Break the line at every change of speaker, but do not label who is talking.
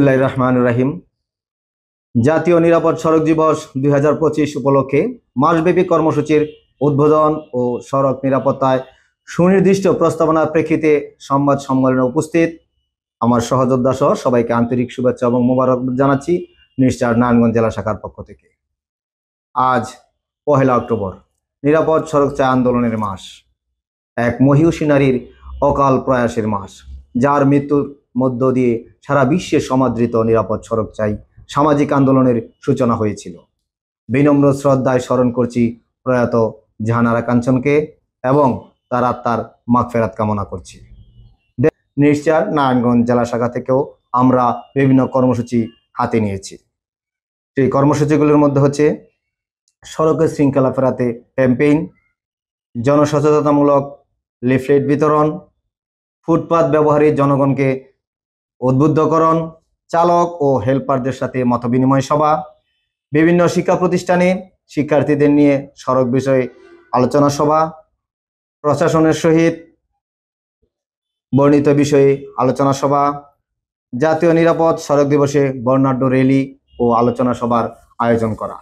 বিসমিল্লাহির রহমানির রহিম। জাতীয় নিরাপদ সড়ক দিবস 2025 উপলক্ষে মাসব্যাপী কর্মসূচির উদ্বোধন ও সড়ক নিরাপত্তায় সুনির্দিষ্ট প্রস্তাবনার প্রেক্ষিতে সংবাদ সম্মেলনে উপস্থিত আমার সহযোদ্ধা সহ সবাইকে আন্তরিক শুভেচ্ছা এবং মোবারক জানাচ্ছি নিশ্চয় নারায়ণগঞ্জ জেলা শাখার পক্ষ থেকে। আজ 1 অক্টোবর, নিরাপদ সড়ক চাই আন্দোলনের মাস, এক মহিষী নারীর অকাল প্রয়াসের মাস, যার মৃত্যুর মধ্য দিয়ে সারা বিশ্বে সমাদৃত নিরাপদ সড়ক চাই সামাজিক আন্দোলনের সূচনা হয়েছিল। বিনম্র শ্রদ্ধায় স্মরণ করছি প্রয়াত জাহানারা কাঞ্চনকে এবং তার আত্মার মাগফিরাত কামনা করছি। নিশ্চয় নারায়ণগঞ্জ জেলা শাখা থেকেও আমরা বিভিন্ন কর্মসূচি হাতে নিয়েছি। সেই কর্মসূচিগুলোর মধ্যে হচ্ছে সড়কের শৃঙ্খলা ফেরাতে ক্যাম্পেইন, জনসচেতনতামূলক লিফলেট বিতরণ, ফুটপাত ব্যবহারী জনগণকে উদ্বুদ্ধকরণ, চালক ও হেল্পারদের সাথে মতবিনিময় সভা, বিভিন্ন শিক্ষা প্রতিষ্ঠানে শিক্ষার্থীদের নিয়ে সড়ক বিষয়ে আলোচনা সভা, প্রশাসনের সহিত বর্ণিত বিষয়ে আলোচনা সভা, জাতীয় নিরাপদ সড়ক দিবসে বর্ণাঢ্য র্যালি ও আলোচনা সভার আয়োজন করা।